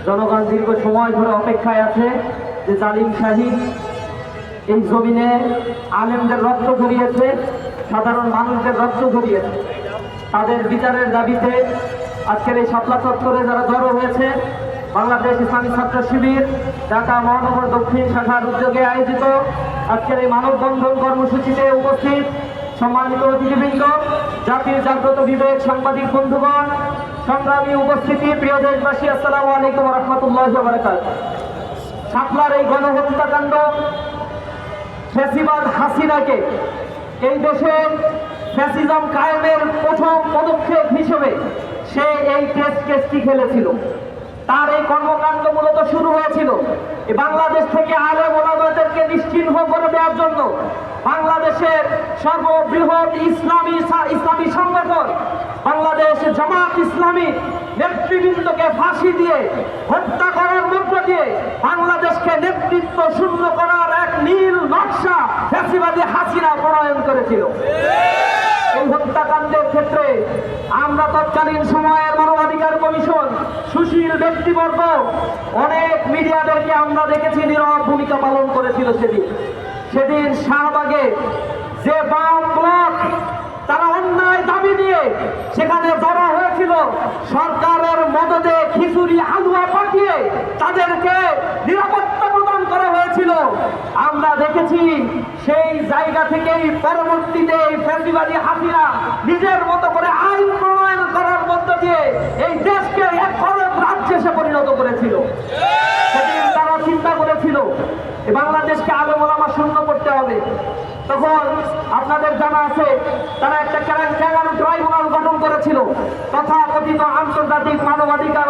জনগণ দীর্ঘ সময় ধরে অপেক্ষায় আছে যে জালিম শাহী এই জমিনে আলেমদের রক্ত ঝরিয়েছে, সাধারণ মানুষদের রক্ত ঝরিয়েছে। তাদের বিচারের দাবিতে আজকের এই শাপলা চত্বরে যারা জড়ো হয়েছে, বাংলাদেশ ইসলামী ছাত্র শিবির ঢাকা মহানগর দক্ষিণ শাখার উদ্যোগে আয়োজিত আজকের এই মানববন্ধন কর্মসূচিতে উপস্থিত সম্মানিত অতিথিবৃন্দ, জাতির জাগ্রত বিবেক সাংবাদিক বন্ধুগণ, সংগ্রামী উপস্থিতি, প্রিয় দেশবাসী, আসসালামু আলাইকুম ওয়া রাহমাতুল্লাহি ওয়া বারাকাতুহু। শাপলার এই গণহত্যাকাণ্ড ফ্যাসিবাদ হাসিনাকে এই দেশে ফ্যাসিজম কায়েমের প্রথম পদক্ষেপ হিসেবে সে এই টেস্ট কেসটি খেলেছিল। তার এই কর্মকাণ্ড মূলত শুরু হয়েছিল বাংলাদেশ থেকে আলেম ওলামাদেরকে নিশ্চিহ্ন করে দেওয়ার জন্য। বাংলাদেশের সর্ববৃহৎ ইসলামী সংগঠন বাংলাদেশ জামাত ইসলামী নেতৃবৃন্দকে ফাঁসি দিয়ে হত্যা করার মধ্য দিয়ে বাংলাদেশকে নেতৃত্ব শূন্য করার এক নীল নকশা ফ্যাসিবাদী হাসিনা প্রণয়ন করেছিল। এই হত্যাকাণ্ডের ক্ষেত্রে আমরা তৎকালীন সময়ের মানবাধিকার কমিশন, সুশীল ব্যক্তিবর্গ, অনেক মিডিয়াদেরকে আমরা দেখেছি নীরব ভূমিকা পালন করেছিল। সেদিন শাহবাগে যে বাম ব্লক তারা অন্যায় দাবি নিয়ে সেখানে জড়ো হয়েছিল, সরকারের মদদে খিচুড়ি হালুয়া পাঠিয়ে তাদেরকে নিরাপত্তা প্রদান করা হয়েছিল। আমরা দেখেছি সেই জায়গা থেকেই পরবর্তীতে এই ফ্যাসিবাদী হাসিনা নিজের মতো করে আইন প্রণয়ন করার মধ্য দিয়ে এই দেশকে এক খরচ রাজ্যে সে পরিণত করেছিল। সেদিন তারা চিন্তা করেছিল বাংলাদেশকে আলেম ওলামা শূন্য করতে হবে। তখন আপনাদের জানা আছে তারা একটা ট্রাইব্যুনাল গঠন করেছিল, তথাকথিত আন্তর্জাতিক মানবাধিকার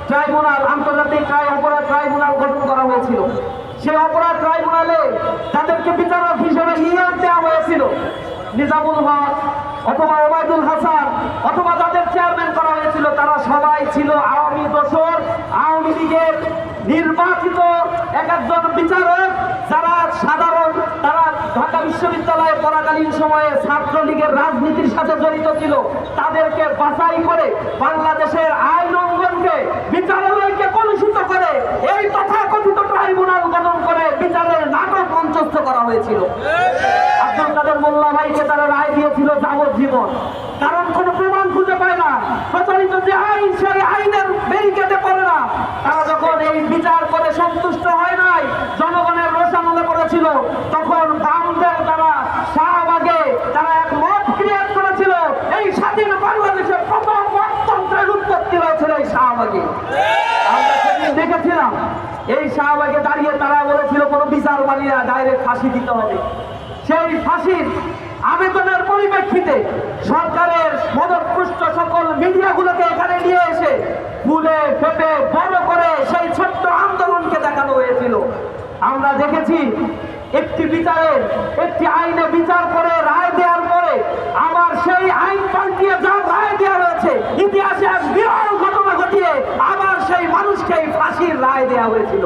ট্রাইব্যুনাল, আন্তর্জাতিক অপরাধ ট্রাইব্যুনাল গঠন করা হয়েছিল। সেই অপরাধ ট্রাইব্যুনালে তাদেরকে বিচারক হিসেবে নিয়োগ দেওয়া হয়েছিল নিজামুল হক অথবা ওবায়দুল হাসান অথবা যাদের চেয়ারম্যান করা হয়েছিল তারা সবাই ছিল আওয়ামী দোসর, আওয়ামী লীগের নির্বাচিত একজন বিচারক, যারা সাধারণ তারা ঢাকা বিশ্ববিদ্যালয়ে পড়াকালীন সময়ে ছাত্রলীগের রাজনীতির সাথে জড়িত ছিল। তাদেরকে বাছাই করে বাংলাদেশের আইন অঙ্গনকে বিচারালয়কে কলুষিত করে এই তথাকথিত ট্রাইব্যুনাল গঠন করে বিচারের নাটক মঞ্চস্থ করা হয়েছিল। আব্দুল কাদের মোল্লা ভাইকে তারা রায় দিয়েছিল যাবজ্জীবন, কারণ কোনো প্রমাণ খুঁজে পায় না। প্রচলিত যে আইন সেই আইনের ব্যারিকেডে পড়ে না। তারা যখন এই বিচার করে সন্তুষ্ট হয় নাই, জনগণের রোষানলে পড়েছিল, তখন বামদের তারা শাহবাগে তারা এক মত ক্রিয়েট করেছিল। এই স্বাধীন বাংলাদেশের প্রথম মততন্ত্রের উৎপত্তি হয়েছিল এই শাহবাগে। আমরা সেদিন দেখেছিলাম এই শাহবাগে দাঁড়িয়ে তারা বলেছিল কোনো বিচার মানি না, ডাইরেক্ট ফাঁসি দিতে হবে। সেই ফাঁসির আবেদনের পরিপ্রেক্ষিতে সরকারের মদতপুষ্ট সকল মিডিয়াগুলোকে এখানে নিয়ে এসে ফুলে ফেপে বড় করে সেই ছোট্ট আন্দোলনকে দেখানো হয়েছিল। আমরা দেখেছি একটি আইনে বিচার করে রায় দেওয়ার পরে আবার সেই আইন পাল্টিয়ে যা রায় দেওয়া হয়েছে, ইতিহাসে এক বিরল ঘটনা ঘটিয়ে আবার সেই মানুষকে ফাঁসির রায় দেওয়া হয়েছিল।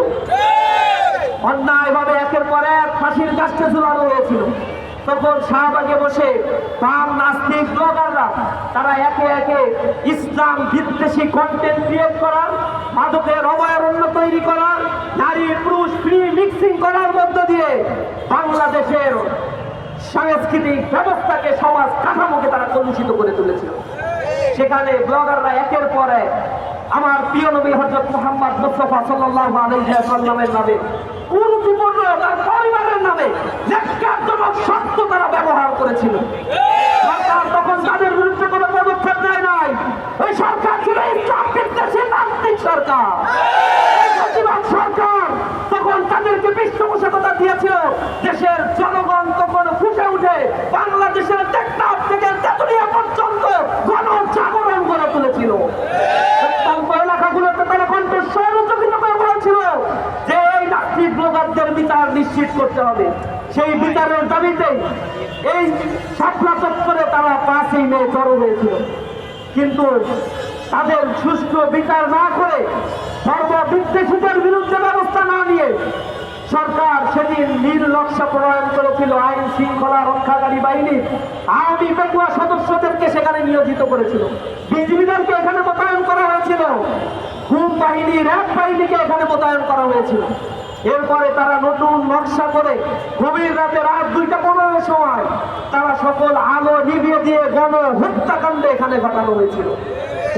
অন্যায়ভাবে একের পর এক ফাঁসির কাছে ঝুলানো হয়েছিল। তখন শাহবাগে বসে বাম নাস্তিক ব্লগাররা তারা একে একে ইসলাম বিদ্বেষী কন্টেন্ট ক্রিয়েট করার, মাদকের অভয়ারণ্য তৈরি করার, নারী পুরুষ ফ্রি মিক্সিং করার মধ্য দিয়ে বাংলাদেশের সাংস্কৃতিক ব্যবস্থাকে, সমাজ কাঠামোকে তারা কলুষিত করে তুলেছিল। সেখানে ব্লগাররা একের পর এক আমার প্রিয় নবী হযরত মুহাম্মদ মুস্তাফা সাল্লাল্লাহু আলাইহি ওয়াসাল্লামের নামে, কুরুচিপূর্ণ তার পরিবারের নামে ন্যাক্কারজনক শব্দ তারা ব্যবহার করেছিল। সরকার তখন তাদের বিরুদ্ধে কোনো পদক্ষেপ নেয় নাই। ওই সরকার ছিল ইসলাম বিদ্বেষী নাস্তিক সরকার। ফ্যাসিবাদ সরকার তখন তাদেরকে পৃষ্ঠপোষকতা দিয়েছিল। দেশের জনগণ তখন ফুঁসে উঠে বাংলাদেশের টেকনাফ থেকে তেতুলিয়া পর্যন্ত গণজাগরণ গড়ে তুলেছিল। এলাকাগুলোতে তারা কণ্ঠস্বর উচ্চারিত করে বলেছিল যে এই নাস্তিক ব্লগারদের বিচার নিশ্চিত করতে হবে। সেই বিচারের দাবিতে এই শাপলা চত্বরে তারা 5ই মে জড়ো হয়েছিল। কিন্তু তাদের সুষ্ঠু বিচার না করে, সর্ববিদ্বেষীদের বিরুদ্ধে ব্যবস্থা না নিয়ে সরকার সেদিন নীল নকশা প্রণয়ন করেছিল। আইন শৃঙ্খলা রক্ষাকারী বাহিনী আওয়ামী পেকুয়া সদস্যদেরকে সেখানে নিয়োজিত করেছিল, বিজিবিদেরকে এখানে মোতায়েন করা হয়েছিল। ঘুম বাহিনী, র্যাব বাহিনীকে এখানে মোতায়েন করা হয়েছিল। এরপরে তারা নতুন নকশা করে গভীর রাতে রাত 2:15 সময় তারা সকল আলো নিভিয়ে দিয়ে গণ হত্যাকাণ্ড এখানে ঘটানো হয়েছিল।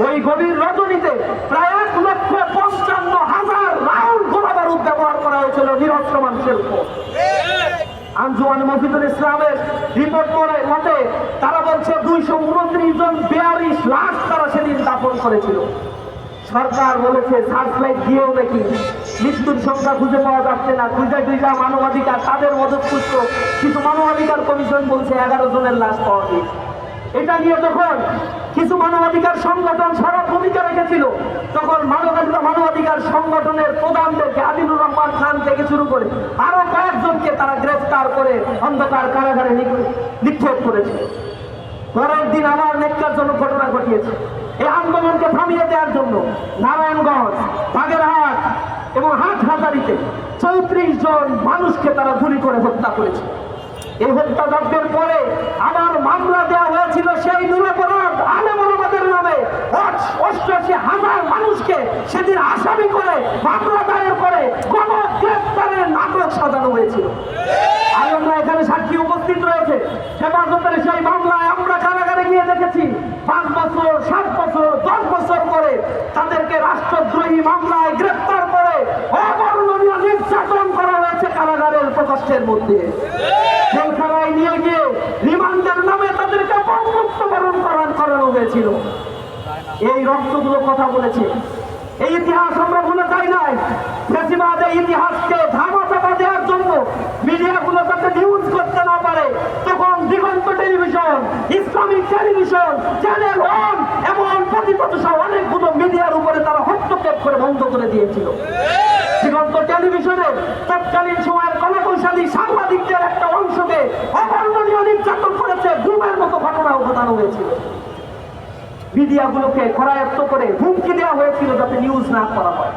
ওই গভীর রজনীতে প্রায় 1,55,000 রাউন্ড গোলা বারুদ ব্যবহার করা হয়েছিল নিরস্ত্র মানুষের উপর। আঞ্জুমান মফিদুল ইসলামের রিপোর্ট মতে তারা বলছে 229 জন 42 লাশ তারা সেদিন দাফন করেছিল। সরকার বলেছে সার্চ লাইট দিয়েও নাকি মৃত্যুর সংখ্যা খুঁজে পাওয়া যাচ্ছে না। দুইটা মানবাধিকার তাদের মদত পুষ্ট কিছু মানবাধিকার কমিশন বলছে 11 জনের লাশ পাওয়া গেছে। এটা নিয়ে যখন কিছু মানবাধিকার সংগঠন সারা ভূমিকা রেখেছিল, তখন মানবাধিকার সংগঠনের প্রধানদেরকে আদিলুর রহমান খান থেকে শুরু করে আরো কয়েকজনকে তারা গ্রেফতার করে অন্ধকার কারাগারে নিক্ষেপ করেছে। পরের দিন আবার ন্যাক্কারজনক ঘটনা ঘটিয়েছে। এই আন্দোলনকে থামিয়ে দেওয়ার জন্য নারায়ণগঞ্জ, বাগেরহাট এবং হাটহাজারীতে 34 জন মানুষকে তারা গুলি করে হত্যা করেছে। এই হত্যাযজ্ঞের পরে আবার মামলা দেওয়া হয়েছিল সেই নিরপরাধ আলেম ওলামাদের নামে 88,000 মানুষকে সেদিন আসামি করে মামলা দায়ের করে গণগ্রেফতারের নাটক সাজানো হয়েছিল। আমরা এখানে সাক্ষী উপস্থিত রয়েছে। হেফাজতের সেই মামলায় আমরা কারাগারে গিয়ে দেখেছি 5 বছর, 7 বছর, 10 বছর করে তাদেরকে রাষ্ট্রদ্রোহী মামলায় গ্রেফতার করে অবর্ণনীয় নির্যাতন করা হয়েছে কারাগারের প্রকোষ্ঠের মধ্যে। জেলখানায় নিয়ে গিয়ে রিমান্ডের নামে তাদেরকে বরণ করানো হয়েছিল। এই রক্তগুলো কথা বলেছে। এই ইতিহাস আমরা ভুলে যাই নাই। ফ্যাসিবাদ এই ইতিহাসকে ধামাচাপা দেওয়ার জন্য মিডিয়াগুলো যাতে নিউজ করতে না পারে, তখন দিগন্ত টেলিভিশন, ইসলামিক টেলিভিশন, চ্যানেল 1 এমন প্রতিপক্ষসহ অনেকগুলো মিডিয়ার উপরে তারা হস্তক্ষেপ করে বন্ধ করে দিয়েছিল। দিগন্ত টেলিভিশনের তৎকালীন সময়ের কলাকৌশলী সাংবাদিকদের একটা অংশকে অবর্ণনীয় নির্যাতন করেছে, গুমের মতো ঘটনাও ঘটানো হয়েছিল। মিডিয়াগুলোকে করায়ত্ত করে হুমকি দেওয়া হয়েছিল যাতে নিউজ না করা হয়।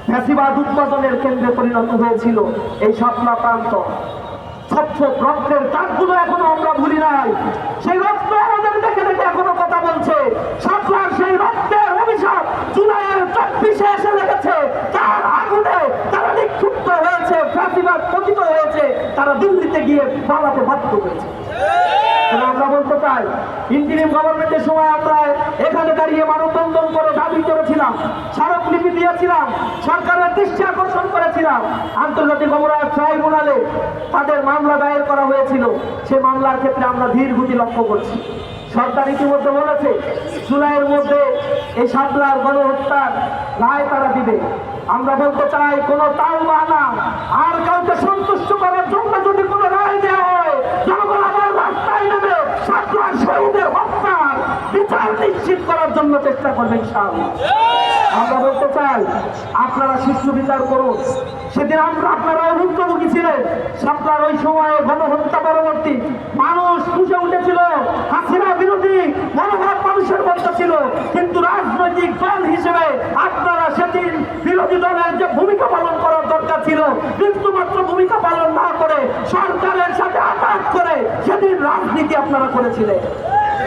ফ্যাসিবাদ উৎপাদনের কেন্দ্রে পরিণত হয়েছিল এই শাপলা প্রান্ত। স্বচ্ছ রক্তের দাগগুলো এখনো আমরা ভুলি নাই। সেই রক্ত আমাদের দেখে দেখে এখনো কথা বলছে। শাপলার সেই রক্তের অভিশাপ জুলাইয়ের 24-এ এসে লেগেছে। তার আগুনে তারা নিক্ষিপ্ত হয়েছে, ফ্যাসিবাদ পতিত হয়েছে, তারা দিল্লিতে গিয়ে পালাতে বাধ্য হয়েছে। আমরা বলতে চাই, ইন্টারিম গভর্নমেন্টের সময় আমরা এখানে দাঁড়িয়ে মানববন্ধন করে দাবি করেছিলাম, স্মারকলিপি দিয়েছিলাম, সরকারের দৃষ্টি আকর্ষণ করেছিলাম। আন্তর্জাতিক অপরাধ ট্রাইব্যুনালে তাদের মামলা দায়ের করা হয়েছিল। সেই মামলার ক্ষেত্রে আমরা ধীর গতি লক্ষ্য করছি। সরকার ইতিমধ্যে বলেছে জুলাইয়ের মধ্যে এই শাপলার গণহত্যার রায় তারা দিবে। আমরা বলতে চাই, কোনো তালবাহানা আর কাউকে সন্তুষ্ট করার জন্য যদি কোনো রায় দেওয়া হয়, জনগণ আবার রাস্তায় নেমে শাপলার শহীদের হত্যার বিচার নিশ্চিত করার জন্য চেষ্টা করবে ইনশাআল্লাহ। আমরা বলতে চাই, আপনারা শিশু বিচার করুন। সেদিন আপনারাও ভুক্তভোগী ছিলেন। শাপলার ওই সময়ে গণহত্যা পরবর্তী মানুষ ফুঁসে উঠেছিল, হাসিনা বিরোধী মনোভাব মানুষের মধ্যে ছিল। কিন্তু রাজনৈতিক দল হিসেবে আপনারা সেদিন বিরোধী দলের যে ভূমিকা পালন করার দরকার ছিল, কিন্তু মাত্র ভূমিকা পালন না করে সরকারের সাথে আঘাত করে সেদিন রাজনীতি আপনারা করেছিলেন।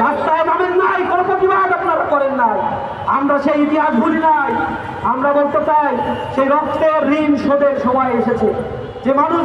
রাস্তায় নামেন নাই, কোনো প্রতিবাদ আপনারা করেন নাই। আমরা সেই ইতিহাস ভুলি নাই। আমরা বলতে চাই, সেই রক্তের ঋণ শোধের সময় এসেছে। যে মানুষ